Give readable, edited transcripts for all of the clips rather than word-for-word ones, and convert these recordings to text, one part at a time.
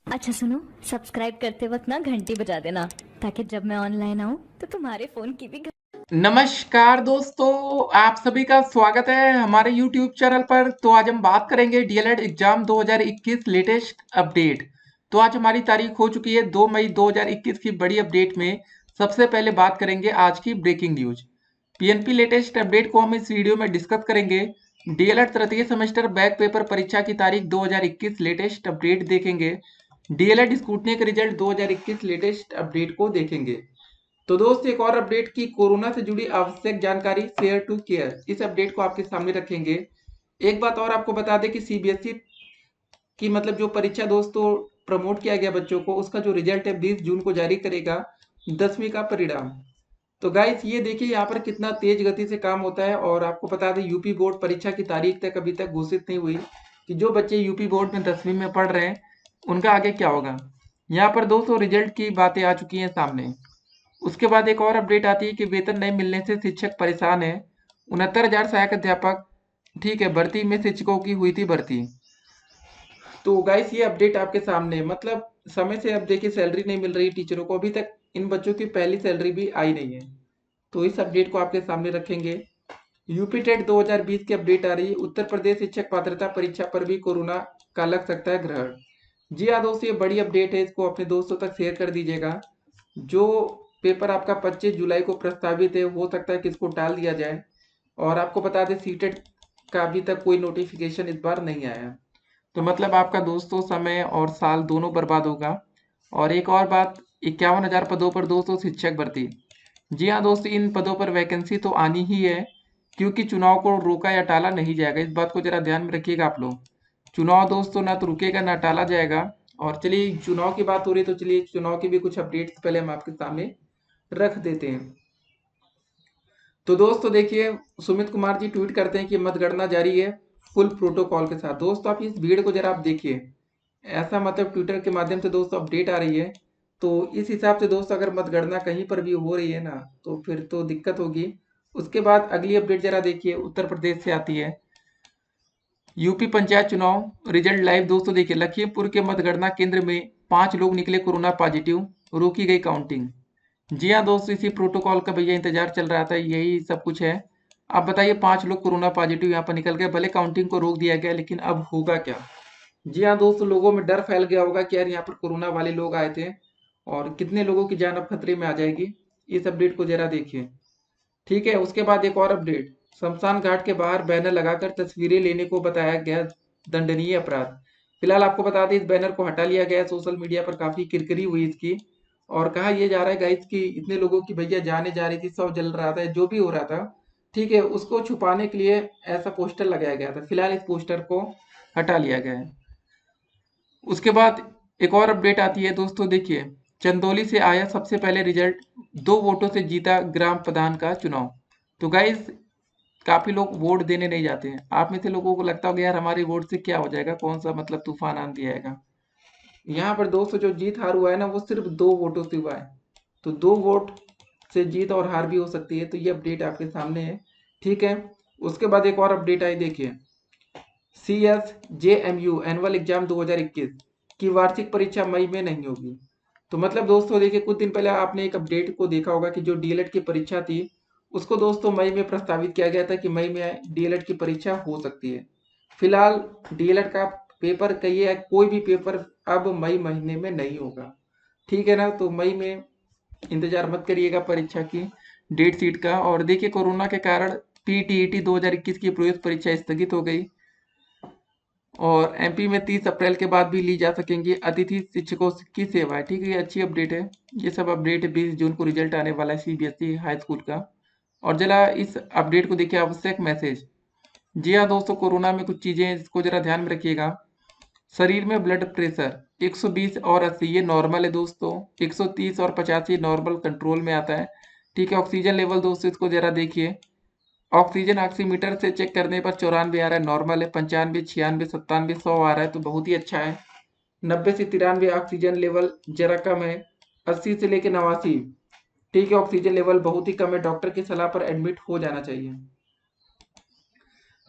अच्छा सुनो, सब्सक्राइब करते वक्त ना घंटी बजा देना ताकि जब मैं ऑनलाइन आऊँ तो तुम्हारे फोन की भी नमस्कार दोस्तों, आप सभी का स्वागत है हमारे YouTube चैनल पर। तो आज हम बात करेंगे डीएलएड एग्जाम 2021 लेटेस्ट अपडेट। तो आज हमारी तारीख हो चुकी है 2 मई 2021 की बड़ी अपडेट में सबसे पहले बात करेंगे आज की breaking news. PNP latest update को हम इस वीडियो में डिस्कस करेंगे। डीएलएड तृतीय सेमेस्टर बैक पेपर परीक्षा की तारीख 2021 लेटेस्ट अपडेट देखेंगे। डीएलएड स्कूटनी के रिजल्ट 2021 लेटेस्ट अपडेट को देखेंगे। तो दोस्त एक और अपडेट की कोरोना से जुड़ी आवश्यक जानकारी फेयर टू केयर, इस अपडेट को आपके सामने रखेंगे। एक बात और आपको बता दें कि सीबीएसई की मतलब जो परीक्षा दोस्तों प्रमोट किया गया बच्चों को, उसका जो रिजल्ट है 20 जून को जारी करेगा 10वीं का परिणाम। तो गाइस ये देखिए यहाँ पर कितना तेज गति से काम होता है। और आपको बता दें यूपी बोर्ड परीक्षा की तारीख तक अभी तक घोषित नहीं हुई कि जो बच्चे यूपी बोर्ड में 10वीं में पढ़ रहे हैं उनका आगे क्या होगा। यहाँ पर दोस्तों रिजल्ट की बातें आ चुकी हैं सामने। उसके बाद एक और अपडेट आती है कि वेतन नहीं मिलने से शिक्षक परेशान है। 69,000 सहायक अध्यापक, ठीक है, भर्ती में शिक्षकों की हुई थी भर्ती। तो गाइस ये अपडेट आपके सामने मतलब समय से अब देखिए सैलरी नहीं मिल रही टीचरों को, अभी तक इन बच्चों की पहली सैलरी भी आई नहीं है। तो इस अपडेट को आपके सामने रखेंगे। यूपी टेट 2020 की अपडेट आ रही है। उत्तर प्रदेश शिक्षक पात्रता परीक्षा पर भी कोरोना का लग सकता है ग्रहण। जी हाँ दोस्तों, ये बड़ी अपडेट है, इसको अपने दोस्तों तक शेयर कर दीजिएगा। जो पेपर आपका 25 जुलाई को प्रस्तावित है हो सकता है कि इसको टाल दिया जाए। और आपको बता दें सीटेट का अभी तक कोई नोटिफिकेशन इस बार नहीं आया। तो मतलब आपका दोस्तों समय और साल दोनों बर्बाद होगा। और एक और बात, 51,000 पदों पर दोस्तों शिक्षक भर्ती। जी हाँ दोस्तों, इन पदों पर वैकेंसी तो आनी ही है क्योंकि चुनाव को रोका या टाला नहीं जाएगा। इस बात को जरा ध्यान में रखिएगा आप लोग। चुनाव दोस्तों ना तो रुकेगा ना टाला जाएगा। और चलिए चुनाव की बात हो रही है तो चलिए चुनाव की भी कुछ अपडेट्स पहले हम आपके सामने रख देते हैं। तो दोस्तों देखिए, सुमित कुमार जी ट्वीट करते हैं कि मतगणना जारी है फुल प्रोटोकॉल के साथ। दोस्तों आप इस भीड़ को जरा आप देखिए, ऐसा मतलब ट्विटर के माध्यम से दोस्तों अपडेट आ रही है। तो इस हिसाब से दोस्तों अगर मतगणना कहीं पर भी हो रही है ना तो फिर तो दिक्कत होगी। उसके बाद अगली अपडेट जरा देखिए, उत्तर प्रदेश से आती है। यूपी पंचायत चुनाव रिजल्ट लाइव दोस्तों देखिए, लखीमपुर के मतगणना केंद्र में 5 लोग निकले कोरोना पॉजिटिव, रोकी गई काउंटिंग। जी हाँ दोस्तों, इसी प्रोटोकॉल का भैया इंतजार चल रहा था, यही सब कुछ है। अब बताइए 5 लोग कोरोना पॉजिटिव यहाँ पर निकल गए, भले काउंटिंग को रोक दिया गया लेकिन अब होगा क्या। जी हाँ दोस्तों, लोगों में डर फैल गया होगा कि यार यहाँ पर कोरोना वाले लोग आए थे और कितने लोगों की जान अब खतरे में आ जाएगी। इस अपडेट को जरा देखिए। ठीक है, उसके बाद एक और अपडेट, शमशान घाट के बाहर बैनर लगाकर तस्वीरें लेने को बताया गया दंडनीय अपराध। फिलहाल आपको बता दें इस बैनर को हटा लिया गया है। सोशल मीडिया पर काफी किरकिरी हुई इसकी। और कहा यह जा रहा है गाइस कि इतने लोगों की भैया जाने जा रही थी, सब जल रहा था, जो भी हो रहा था, ठीक है, उसको छुपाने के लिए ऐसा पोस्टर लगाया गया था। फिलहाल इस पोस्टर को हटा लिया गया है। उसके बाद एक और अपडेट आती है दोस्तों देखिए, चंदौली से आया सबसे पहले रिजल्ट, 2 वोटों से जीता ग्राम प्रधान का चुनाव। तो गाइस काफी लोग वोट देने नहीं जाते हैं। आप में से लोगों को लगता होगा यार हमारे वोट से क्या हो जाएगा, कौन सा मतलब तूफान आंधी आएगा। यहाँ पर दोस्तों जो जीत हार हुआ है ना वो सिर्फ 2 वोटों से हुआ है। तो 2 वोट से जीत और हार भी हो सकती है। तो ये अपडेट आपके सामने है। ठीक है, उसके बाद एक और अपडेट आई देखिए, C S J M U annual exam 2021 की वार्षिक परीक्षा मई में नहीं होगी। तो मतलब दोस्तों देखिए, कुछ दिन पहले आपने एक अपडेट को देखा होगा कि जो डीएलएड की परीक्षा थी उसको दोस्तों मई में प्रस्तावित किया गया था कि मई में डीएलएड की परीक्षा हो सकती है। फिलहाल डीएलएड का पेपर कहिए कोई भी पेपर अब मई महीने में नहीं होगा। ठीक है ना, तो मई में इंतजार मत करिएगा परीक्षा की डेट शीट का। और देखिए कोरोना के कारण पीटीईटी 2021 की प्रवेश परीक्षा स्थगित हो गई। और एमपी में 30 अप्रैल के बाद भी ली जा सकेंगी अतिथि शिक्षकों की सेवाएं। ठीक है, ये अच्छी अपडेट है। ये सब अपडेट है, 20 जून को रिजल्ट आने वाला है सीबीएसई हाई स्कूल का। और जरा इस अपडेट को देखिए, आवश्यक मैसेज। जी हाँ दोस्तों, कोरोना में कुछ चीजें इसको जरा ध्यान में रखिएगा। शरीर में ब्लड प्रेशर 120 और 80 ये नॉर्मल है दोस्तों, 130 और 85 नॉर्मल कंट्रोल में आता है। ठीक है, ऑक्सीजन लेवल दोस्तों इसको जरा देखिए, ऑक्सीजन ऑक्सीमीटर से चेक करने पर 94 आ रहा है, नॉर्मल है। 95, 96, 97, 100 आ रहा है तो बहुत ही अच्छा है। 90 से 93 ऑक्सीजन लेवल जरा कम है। 80 से लेकर 89, ठीक है, ऑक्सीजन लेवल बहुत ही कम है, डॉक्टर की सलाह पर एडमिट हो जाना चाहिए।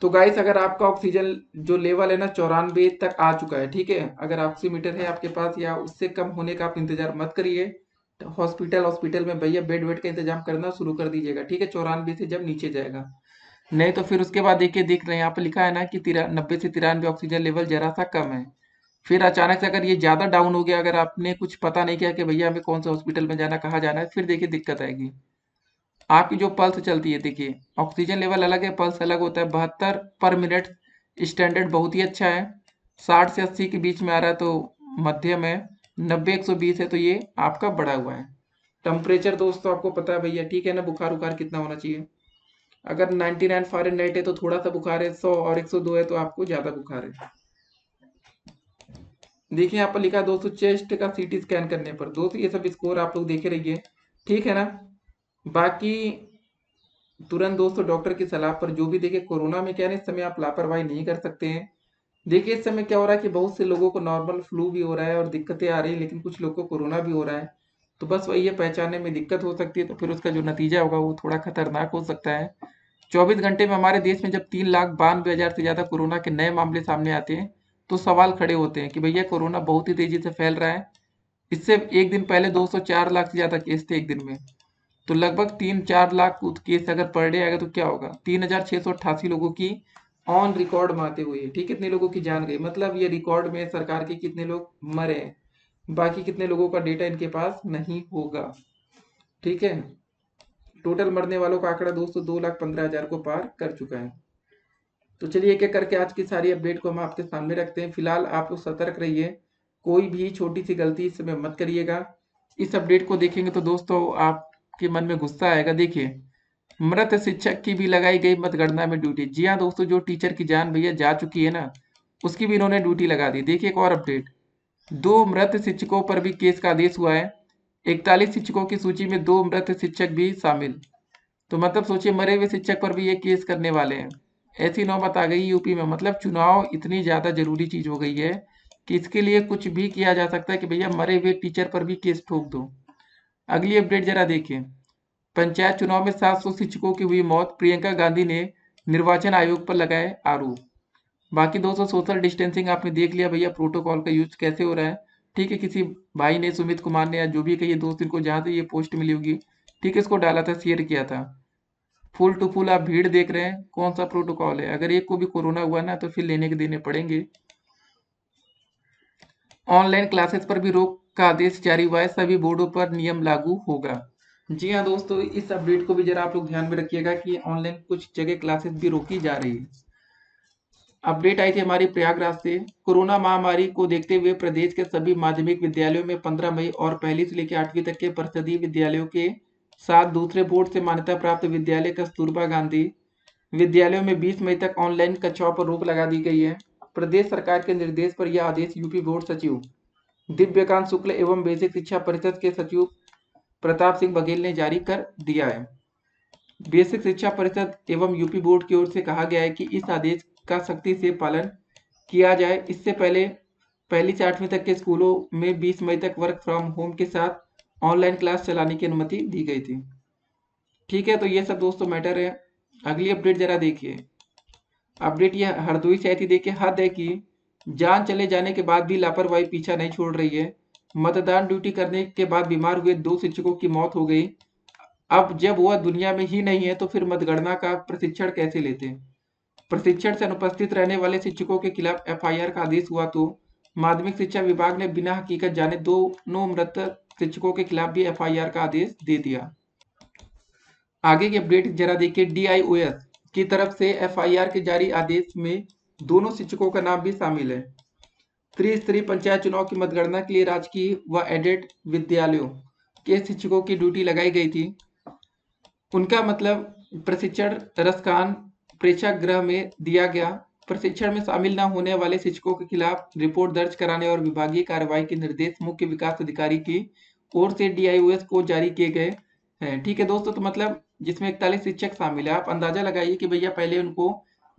तो गाइस अगर आपका ऑक्सीजन जो लेवल है ना 94 तक आ चुका है, ठीक है, अगर ऑक्सीमीटर है आपके पास या उससे कम होने का आप इंतजार मत करिए, तो हॉस्पिटल में भैया बेड वेड का इंतजाम करना शुरू कर दीजिएगा, ठीक है, 94 से जब नीचे जाएगा। नहीं तो फिर उसके बाद देखिए, देख रहे हैं यहाँ पे लिखा है ना कि 90 से 93 ऑक्सीजन लेवल जरा सा कम है। फिर अचानक से अगर ये ज़्यादा डाउन हो गया, अगर आपने कुछ पता नहीं किया कि भैया हमें कौन से हॉस्पिटल में जाना, कहाँ जाना है, फिर देखिए दिक्कत आएगी। आपकी जो पल्स चलती है, देखिए ऑक्सीजन लेवल अलग है, पल्स अलग होता है। 72 पर मिनट स्टैंडर्ड बहुत ही अच्छा है। 60 से 80 के बीच में आ रहा है तो मध्यम है। 90 120 है तो ये आपका बढ़ा हुआ है। टेम्परेचर दोस्तों आपको पता है भैया, ठीक है ना, बुखार उखार कितना होना चाहिए। अगर 99 फ़ारेनहाइट है तो थोड़ा सा बुखार है, 100 और 102 है तो आपको ज़्यादा बुखार है। देखिए यहाँ पर लिखा है दोस्तों, चेस्ट का सीटी स्कैन करने पर दोस्तों ये सब स्कोर आप लोग देखे रहिए, ठीक है ना। बाकी तुरंत दोस्तों डॉक्टर की सलाह पर जो भी, देखिए कोरोना में क्या है ना, इस समय आप लापरवाही नहीं कर सकते हैं। देखिए इस समय क्या हो रहा है कि बहुत से लोगों को नॉर्मल फ्लू भी हो रहा है और दिक्कतें आ रही है, लेकिन कुछ लोगों को कोरोना भी हो रहा है। तो बस वही है, पहचानने में दिक्कत हो सकती है, तो फिर उसका जो नतीजा होगा वो थोड़ा खतरनाक हो सकता है। 24 घंटे में हमारे देश में जब 3,92,000 से ज़्यादा कोरोना के नए मामले सामने आते हैं, तो सवाल खड़े होते हैं कि भैया कोरोना बहुत ही तेजी से फैल रहा है। इससे एक दिन पहले 204 लाख से ज़्यादा केस थे एक दिन में। तो लगभग 3-4 लाख केस अगर पर डे आएगा तो क्या होगा, 3,688 लोगों की ऑन रिकॉर्ड मारते हुए, ठीक, कितने लोगों की जान गई, मतलब ये रिकॉर्ड में सरकार के कितने लोग मरे हैं। बाकी कितने लोगों का डेटा इनके पास नहीं होगा, ठीक है। टोटल मरने वालों का आंकड़ा दोस्तों 2,15,000 को पार कर चुका है। तो चलिए एक एक करके आज की सारी अपडेट को हम आपके सामने रखते हैं। फिलहाल आप लोग सतर्क रहिए, कोई भी छोटी सी गलती इस समय मत करिएगा। इस अपडेट को देखेंगे तो दोस्तों आपके मन में गुस्सा आएगा। देखिए, मृत शिक्षक की भी लगाई गई मतगणना में ड्यूटी। जी हाँ दोस्तों, जो टीचर की जान भैया जा चुकी है ना, उसकी भी इन्होंने ड्यूटी लगा दी। देखिए एक और अपडेट, 2 मृत शिक्षकों पर भी केस का आदेश हुआ है। 41 शिक्षकों की सूची में 2 मृत शिक्षक भी शामिल। तो मतलब सोचिए, मरे हुए शिक्षक पर भी ये केस करने वाले हैं। ऐसी नौबत आ गई यूपी में, मतलब चुनाव इतनी ज्यादा जरूरी चीज हो गई है कि इसके लिए कुछ भी किया जा सकता है कि भैया मरे हुए टीचर पर भी केस ठोक दो। अगली अपडेट जरा देखिए, पंचायत चुनाव में 700 शिक्षकों की हुई मौत, प्रियंका गांधी ने निर्वाचन आयोग पर लगाए आरोप। बाकी दोस्तों सोशल डिस्टेंसिंग आपने देख लिया भैया, प्रोटोकॉल का यूज कैसे हो रहा है, ठीक है। किसी भाई ने, सुमित कुमार ने, या जो भी कहिए दोस्त, इनको जहाँ से ये पोस्ट मिली होगी, ठीक है, इसको डाला था, शेयर किया था। फुल टू फुल आप भीड़ देख रहे हैं, कौन सा प्रोटोकॉल है। अगर एक को भी कोरोना हुआ ना तो फिर लेने के देने पड़ेंगे। ऑनलाइन क्लासेस पर भी रोक का आदेश जारी हुआ है, सभी बोर्डों पर नियम लागू होगा। जी हाँ दोस्तों, इस अपडेट को भी जरा आप लोग ध्यान में रखिएगा कि ऑनलाइन कुछ जगह क्लासेस भी रोकी जा रही है। अपडेट आई थी हमारी प्रयागराज से, कोरोना महामारी को देखते हुए प्रदेश के सभी माध्यमिक विद्यालयों में 15 मई और पहली से लेकर 8वीं तक के परिषदीय विद्यालयों के साथ दूसरे बोर्ड से मान्यता प्राप्त विद्यालय कस्तूरबा गांधी विद्यालयों में 20 मई तक ऑनलाइन कक्षाओं पर रोक लगा दी गई है। प्रदेश सरकार के निर्देश पर यह आदेश यूपी बोर्ड सचिव दिव्यकांत शुक्ल एवं बेसिक शिक्षा परिषद के सचिव प्रताप सिंह बघेल ने जारी कर दिया है। बेसिक शिक्षा परिषद एवं यूपी बोर्ड की ओर से कहा गया है कि इस आदेश का सख्ती से पालन किया जाए। इससे पहले पहली से 8वीं तक के स्कूलों में 20 मई तक वर्क फ्रॉम होम के साथ ऑनलाइन क्लास चलाने की अनुमति दी गई थी, ठीक है। तो ये सब दोस्तों मैटर है। अगली अपडेट जरा देखिए, अपडेट ये हरदोई से आई थी। देखिए, हद है कि जान चले जाने के बाद भी लापरवाही पीछा नहीं छोड़ रही है। मतदान ड्यूटी करने के बाद बीमार हुए 2 शिक्षकों की मौत हो गई। अब जब वह दुनिया में ही नहीं है तो फिर मतगणना का प्रशिक्षण कैसे लेते हैं। प्रशिक्षण से अनुपस्थित रहने वाले शिक्षकों के खिलाफ एफआईआर का आदेश हुआ तो माध्यमिक शिक्षा विभाग ने बिना हकीकत जाने दोनों मृत शिक्षकों के खिलाफ भी एफआईआर का आदेश दे दिया। आगे की अपडेट जरा देखिए, डीआईओएस की तरफ से एफआईआर के जारी आदेश में दोनों शिक्षकों का नाम भी शामिल है। त्रिस्तरीय पंचायत चुनाव की मतगणना के लिए राजकीय व एडेड विद्यालयों के शिक्षकों की ड्यूटी लगाई गई थी। उनका मतलब प्रशिक्षण रसकान प्रेक्षागृह में दिया गया। प्रशिक्षण में शामिल न होने वाले शिक्षकों के खिलाफ रिपोर्ट दर्ज कराने और विभागीय कार्रवाई के निर्देश मुख्य विकास अधिकारी की ओर से डीआईओएस को जारी किए गए हैं, ठीक है दोस्तों। तो मतलब जिसमें 41 शिक्षक शामिल है, आप अंदाजा लगाइए कि भैया पहले उनको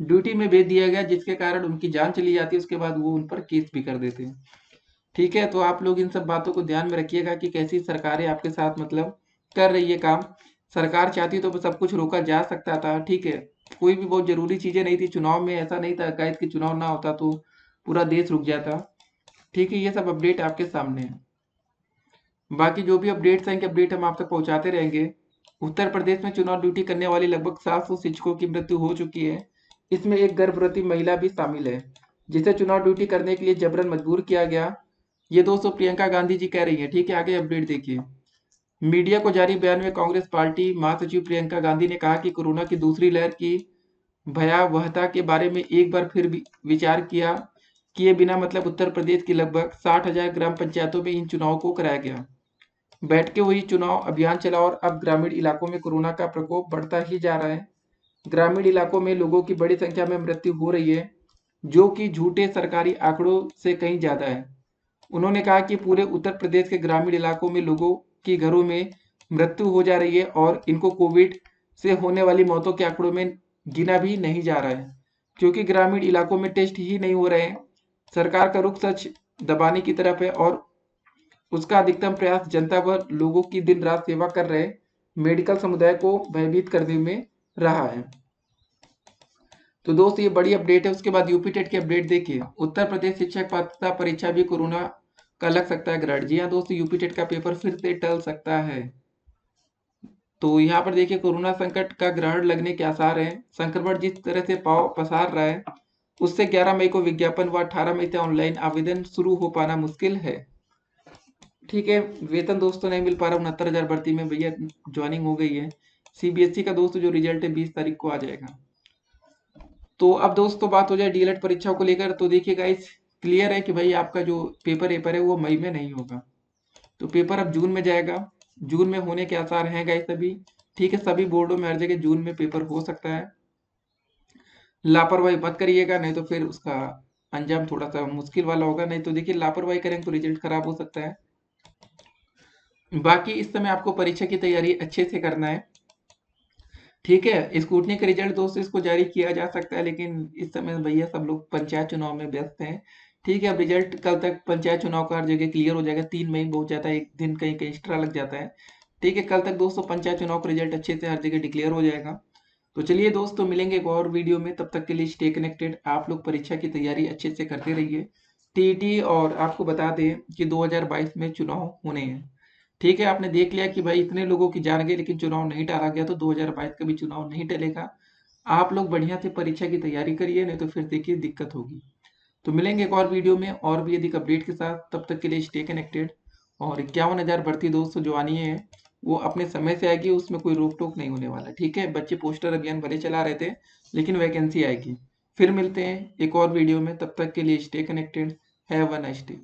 ड्यूटी में भेज दिया गया जिसके कारण उनकी जान चली जाती है, उसके बाद वो उन पर केस भी कर देते हैं, ठीक है। तो आप लोग इन सब बातों को ध्यान में रखिएगा कि कैसी सरकारें आपके साथ मतलब कर रही है काम। सरकार चाहती तो सब कुछ रोका जा सकता था, ठीक है। कोई भी बहुत जरूरी चीजें नहीं थी चुनाव में, ऐसा नहीं था शायद कि चुनाव ना होता तो पूरा देश रुक जाता, ठीक है। ये सब अपडेट आपके सामने है। बाकी जो भी अपडेट्स आएंगे अपडेट हम आप तक पहुंचाते रहेंगे। उत्तर प्रदेश में चुनाव ड्यूटी करने वाली लगभग 700 शिक्षकों की मृत्यु हो चुकी है। इसमें एक गर्भवती महिला भी शामिल है जिसे चुनाव ड्यूटी करने के लिए जबरन मजबूर किया गया। ये दोस्तों प्रियंका गांधी जी कह रही है, ठीक है। आगे अपडेट देखिए। मीडिया को जारी बयान में कांग्रेस पार्टी महासचिव प्रियंका गांधी ने कहा कि कोरोना की दूसरी लहर की भयावहता के बारे में एक बार फिर विचार किए बिना मतलब उत्तर प्रदेश की लगभग 60,000 ग्राम पंचायतों में इन चुनावों को कराया गया। बैठकें हुई, चुनाव अभियान चला और अब ग्रामीण इलाकों में कोरोना का प्रकोप बढ़ता ही जा रहा है। ग्रामीण इलाकों में लोगों की बड़ी संख्या में मृत्यु हो रही है, जो कि झूठे सरकारी आंकड़ों से कहीं ज्यादा है। उन्होंने कहा कि पूरे उत्तर प्रदेश के ग्रामीण इलाकों में लोगों की घरों में मृत्यु हो जा रही है और इनको कोविड से होने वाली मौतों के आंकड़ों में गिना भी नहीं जा रहा है, क्योंकि ग्रामीण इलाकों में टेस्ट ही नहीं हो रहे हैं। सरकार का रुख सच दबाने की तरफ है और उसका अधिकतम प्रयास जनता व लोगों की दिन रात सेवा कर रहे मेडिकल समुदाय को भयभीत करने में रहा है। तो दोस्त ये बड़ी अपडेट है। उसके बाद यूपी टेट की अपडेट देखिए। उत्तर प्रदेश शिक्षक पात्रता परीक्षा भी कोरोना का लग सकता है ग्रेड। जी हाँ दोस्तों, यूपी टेट का पेपर फिर से टल सकता है। तो यहाँ पर देखिए कोरोना संकट का ग्रहण लगने के आसार हैं। संक्रमण जिस तरह से पाव पसार रहा है उससे 11 मई को विज्ञापन व 18 मई से ऑनलाइन आवेदन शुरू हो पाना मुश्किल है, ठीक है। वेतन दोस्तों नहीं मिल पा रहा, 69,000 भर्ती में भैया ज्वाइनिंग हो गई है। सीबीएसई का दोस्तों जो रिजल्ट है 20 तारीख को आ जाएगा। तो अब दोस्तों बात हो जाए डीएलएड परीक्षाओं को लेकर, तो देखिए गाइस क्लियर है कि भाई आपका जो पेपर है वो मई में नहीं होगा, तो पेपर अब जून में जाएगा। जून में होने के आसार हैं गाइस अभी, ठीक है। सभी बोर्डों में हर जगह जून में पेपर हो सकता है। लापरवाही मत करिएगा, नहीं तो फिर उसका अंजाम थोड़ा सा मुश्किल वाला होगा। नहीं तो देखिए लापरवाही करेंगे तो रिजल्ट खराब हो सकता है। बाकी इस समय आपको परीक्षा की तैयारी अच्छे से करना है, ठीक है। स्कूटनी का रिजल्ट दोस्तों इसको जारी किया जा सकता है, लेकिन इस समय भैया सब लोग पंचायत चुनाव में व्यस्त हैं, ठीक है। अब रिजल्ट कल तक पंचायत चुनाव का हर जगह क्लियर हो जाएगा। 3 मई बहुत जाता है, एक दिन कहीं कहीं एक्स्ट्रा लग जाता है, ठीक है। कल तक दोस्तों पंचायत चुनाव का रिजल्ट अच्छे से हर जगह डिक्लेयर हो जाएगा। तो चलिए दोस्तों मिलेंगे एक और वीडियो में, तब तक के लिए स्टे कनेक्टेड। आप लोग परीक्षा की तैयारी अच्छे से करते रहिए। टीईटी और आपको बता दें कि 2022 में चुनाव होने हैं, ठीक है। आपने देख लिया कि भाई इतने लोगों की जान गई लेकिन चुनाव नहीं टाला गया, तो 2022 का भी चुनाव नहीं टलेगा। आप लोग बढ़िया से परीक्षा की तैयारी करिए, नहीं तो फिर देखिए दिक्कत होगी। तो मिलेंगे एक और वीडियो में और भी अधिक अपडेट के साथ, तब तक के लिए स्टे कनेक्टेड। और 51,000 भर्ती दोस्तों जो आनी है वो अपने समय से आएगी, उसमें कोई रोक टोक नहीं होने वाला, ठीक है। बच्चे पोस्टर अभियान भले चला रहे थे लेकिन वैकेंसी आएगी। फिर मिलते हैं एक और वीडियो में, तब तक के लिए stay connected. Have a nice day.